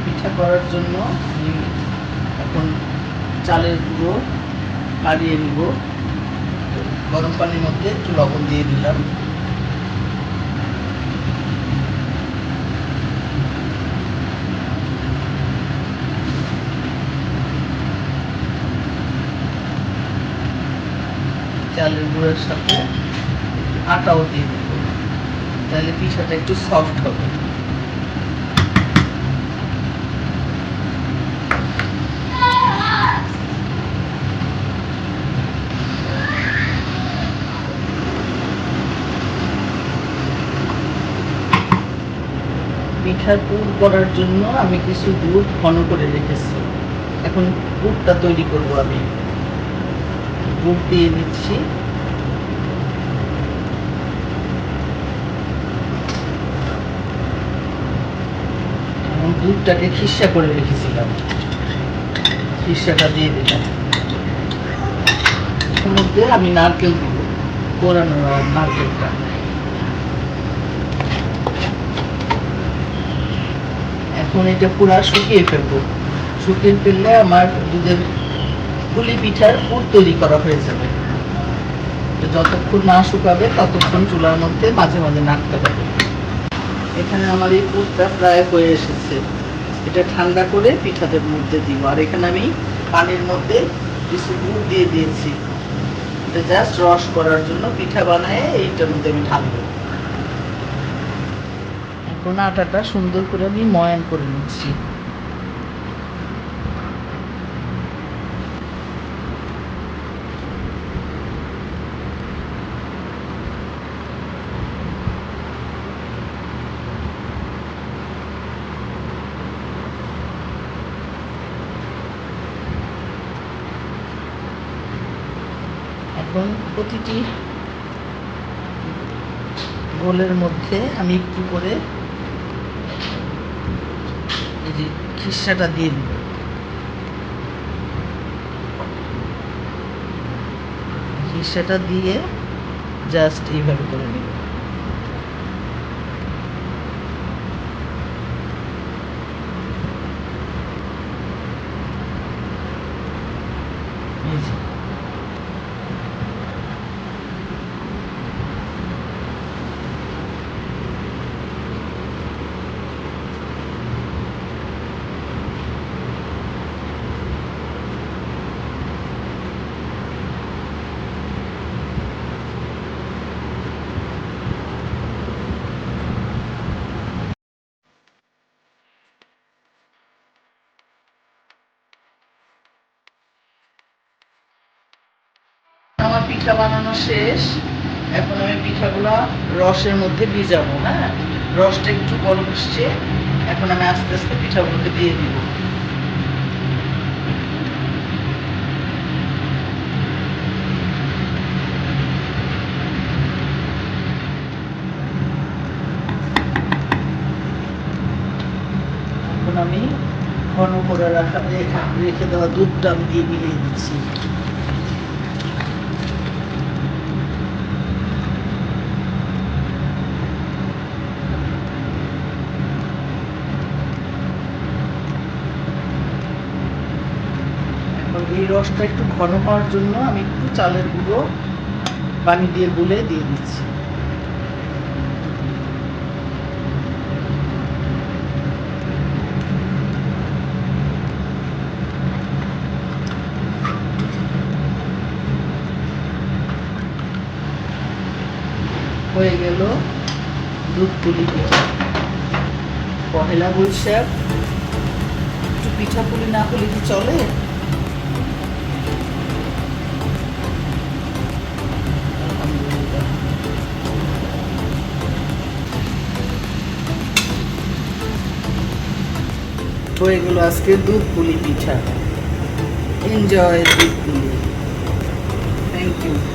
পিঠা করার জন্য আমি এখন চালের গুঁড়ো মারিয়ে নিব। গরম পানির মধ্যে একটু লবণ দিয়ে দিলাম। চালের গুঁড়োর সাথে আটাও দিয়ে দেব, তাহলে পিঠাটা একটু সফট হবে। পিঠার পুর করার জন্য আমি কিছু দুধ ঘন করে রেখেছি। এখন পুরটা তৈরি করব। আমি দুধ দিয়ে দিচ্ছি। দুধটাকে খিসা করে রেখেছিলাম, খিসাটা দিয়ে দিলাম। এর মধ্যে আমি নারকেল দিব, কোরানো নারকেলটা। এখন এটা পুরা শুকিয়ে ফেলবো। শুকিয়ে ফেললে আমার দুধের পুলি পিঠার পুর তৈরি করা হয়ে যাবে। যতক্ষণ না শুকাবে ততক্ষণ চুলার মধ্যে মাঝে মাঝে নাড়তে হবে। এখানে আমার এই পুরটা প্রায় হয়ে এসেছে। এটা ঠান্ডা করে পিঠাদের মধ্যে দিব। আর এখানে আমি পানির মধ্যে কিছু গুড় দিয়ে দিয়েছি, এটা জাস্ট রস করার জন্য। পিঠা বানায় এইটার মধ্যে আমি ঢালবো। এখন আটাটা সুন্দর করে আমি ময়ান করে নিচ্ছি। এখন প্রতিটি গোলের মধ্যে আমি একটু করে এই যে খিসাটা দিয়ে দিব। খিসাটা দিয়ে জাস্ট এইভাবে করে নিব। এই যে আমার পিঠা বানানো শেষ। এখন আমি পিঠাগুলা রসের মধ্যে ভিজাবো। হ্যাঁ, রসটা একটু গরম আসছে। এখন আমি আস্তে আস্তে পিঠাগুলোকে দিয়ে দিব। এখন আমি ঘন করে রেখে দেওয়া দুধটা আমি দিয়ে মিলিয়ে দিচ্ছি। এই রসটা একটু ঘন হওয়ার জন্য আমি একটু চালের গুঁড়ো পানি দিয়ে গুলে দিয়ে দিচ্ছি। হয়ে গেল দুধ পুলি পিঠা। পহেলা বৈশাখ, একটু পিঠা পুলি না হলে কি চলে? হয়ে গেল আজকে দুধ পুলি পিঠা। এনজয় দুধ পুলি। Thank you.